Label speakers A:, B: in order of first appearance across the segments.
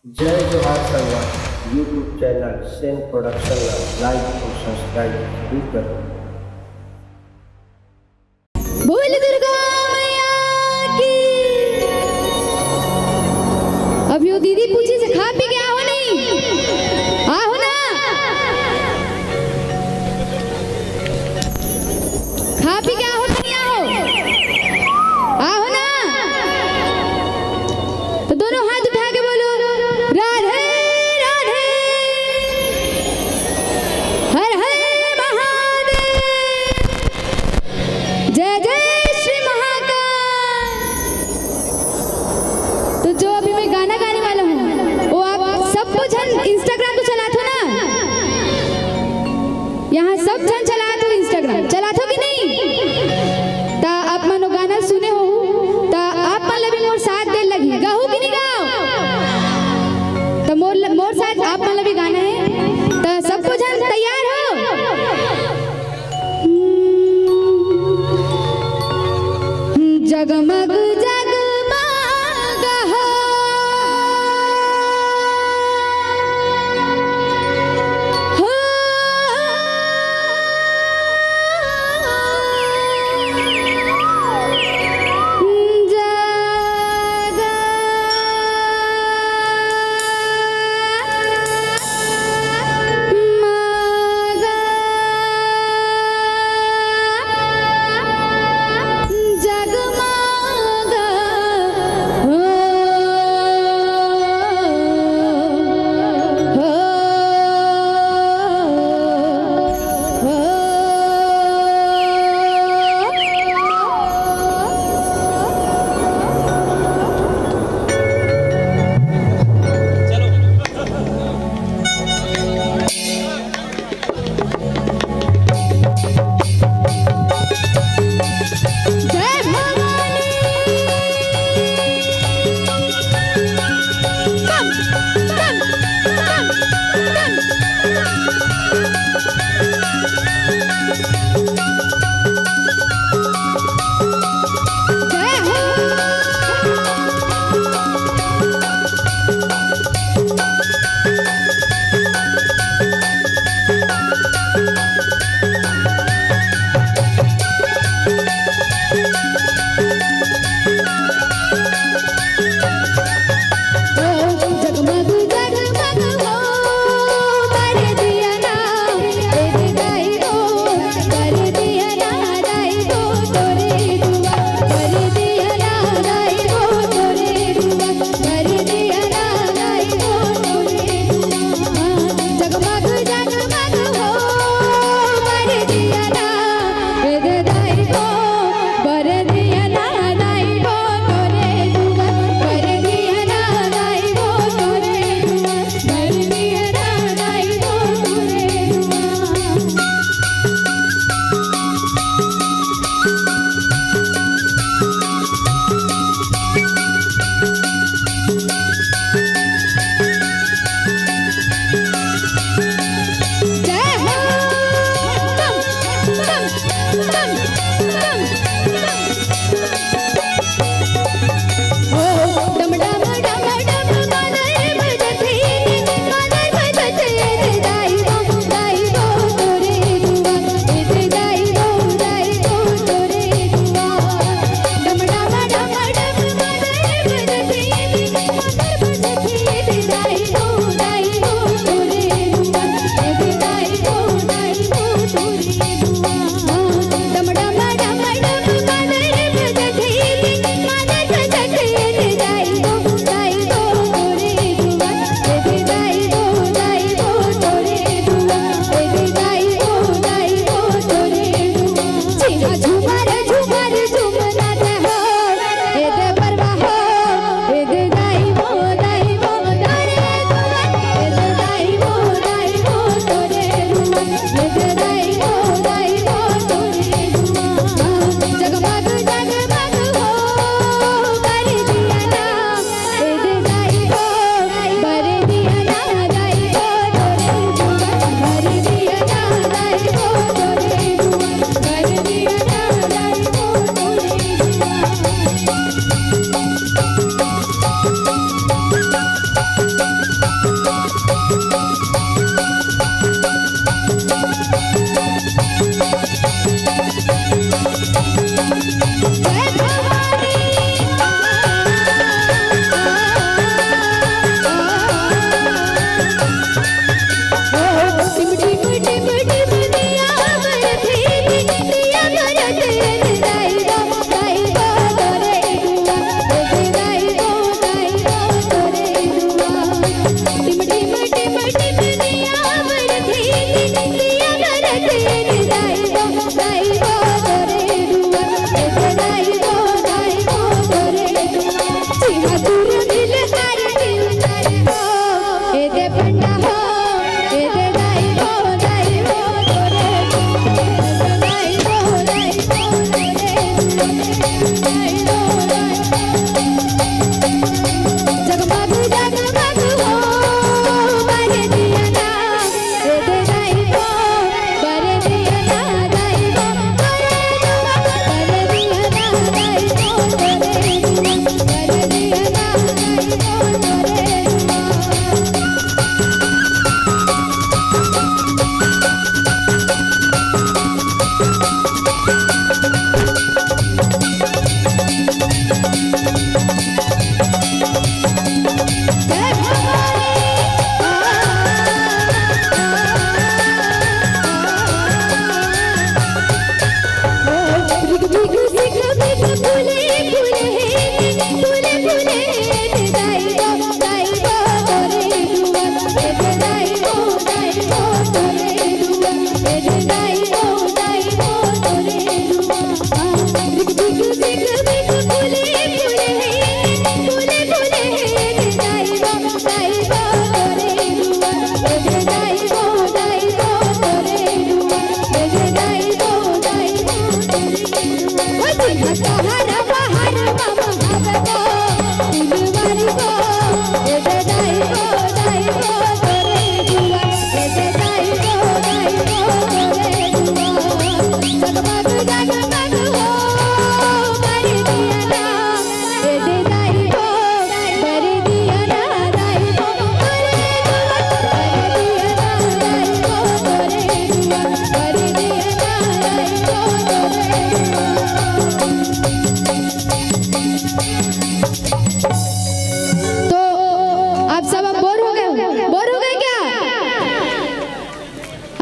A: जय जोहार Sangwan YouTube channel Sen production like और सब्सक्राइब जरूर करें।
B: बोल दुर्गा मैया की। अब यो दीदी पूछी से खा पी के आओ नहीं, आओ ना, खा पी के आओ नहीं, आओ ना। तो दोनों हाथ उठा के बोलो राधे राधे, हर हर महादेव, जय जय श्री महाकाल। तो जो अभी मैं गाना गाने वाला हूँ वो आप सब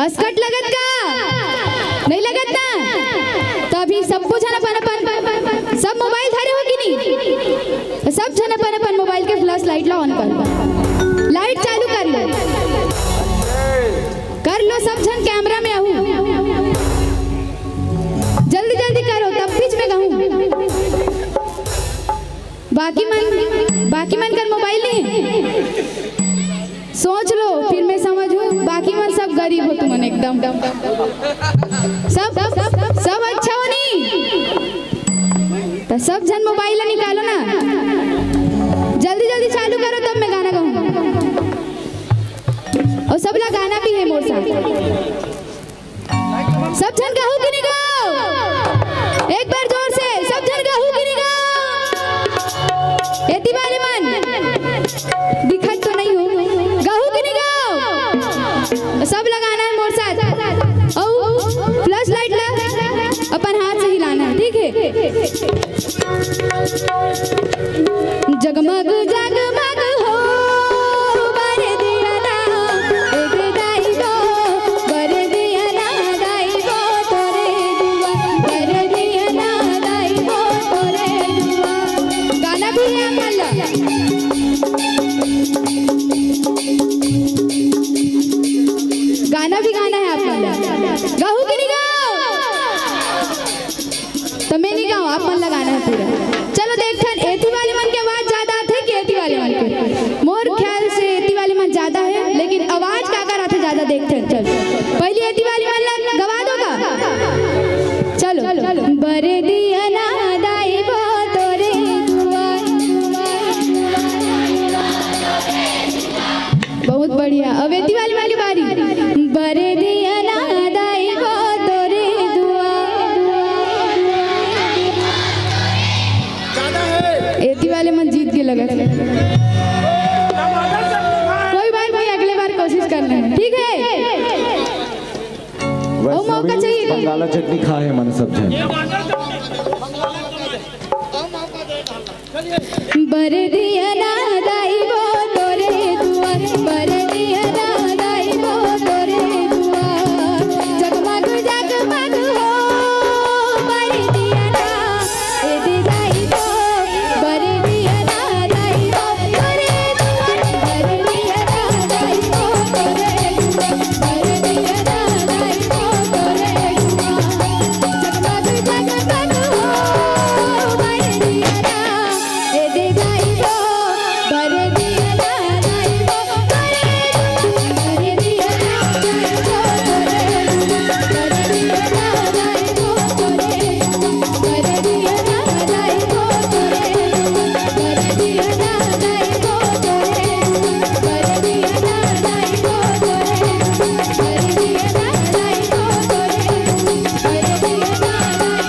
B: अस्कट लगत का नहीं लगत ना, तो अभी सब कुछ है अपन अपन सब मोबाइल धरे हो कि नहीं, सब जन अपन अपन मोबाइल के फ्लैश लाइट ला ऑन कर, लाइट चालू कर लो सब जन कैमरा में आहू, जल्दी जल्दी करो तब बीच में कहूँ। बाकी मन कर मोबाइल नहीं सोच लो फिर मैं समझूं, बाकी मन सब गरीब हो तुमन एकदम सब अच्छा हो नहीं, तो सब जन मोबाइल निकालो ना, जल्दी जल्दी चालू करो तब मैं गाना गाऊं, और सब ला गाना भी है मोर साथ, सब जन गाओ कि नहीं गाओ, एक बार जोर से सब जन गाओ कि नहीं गाओ, एती वाले मन दिखत तो नहीं हो, गाओ कि नहीं गाओ, सब लगाना है मोर साथ, और फ्लैश लाइट ला अपन हाथ से हिलाना है, ठीक है। जगमग जगमग हो बर दिया ना, एक दाई गो बर दिया ना, दाई गो तोरे दुआ, बर दिया ना दाई गो तोरे दुआ, गाना भी है मल्ला, गाना भी गाना है आप मल्ला, गाओ कि नहीं गाओ, तो मैं नहीं गाऊं आप मन लगाना है पूरा। चलो देखन एती वाले मन की आवाज ज्यादा आते कि एती वाले मन के, मोर ख्याल से एती वाले मन ज्यादा है, लेकिन आवाज का कर आते ज्यादा देखते हैं। चल पहले एती वाले मन गवा दोगा, चलो बरे दिया ना दाई बो तोरे दुआ, बहुत बढ़िया। अब एती वाली वाली बारी, बरे दिया ना दाई बो तोरे दुआ, एती वाले मन जीत के लगा, कोई बात नहीं अगले बार कोशिश करना है, ठीक है। वो मौका चाहिए,
C: बंगाला चटनी खाए मन सब जन,
B: बर दिया ना दाई बो तोरे दुआ, बर दिया ना दाई बो तोरे दुआ, जगमग जगमग हो बर दिया ना, ए दे दाई बो बर दिया ना दाई बो तोरे दुआ, बर दिया ना दाई बो तोरे दुआ, बर दिया ना दाई बो तोरे दुआ, जगमग जगमग हो बर दिया ना, ए दे दाई बो बर दिया ना दाई बो तोरे दुआ, बर दिया ना दाई बो तोरे दुआ, बर दिया ना दाई बो तोरे दुआ, बर दिया ना दाई बो तोरे दुआ, बर दिया ना दाई बो तोरे दुआ, बर दिया ना दाई बो तोरे दुआ, बर दिया ना दाई बो तोरे दुआ, बर दिया ना दाई बो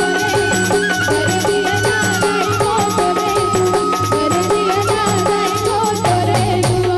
B: तोरे दुआ, बर दिया ना दाई बो तोरे दुआ, बर दिया ना दाई बो तोरे दुआ।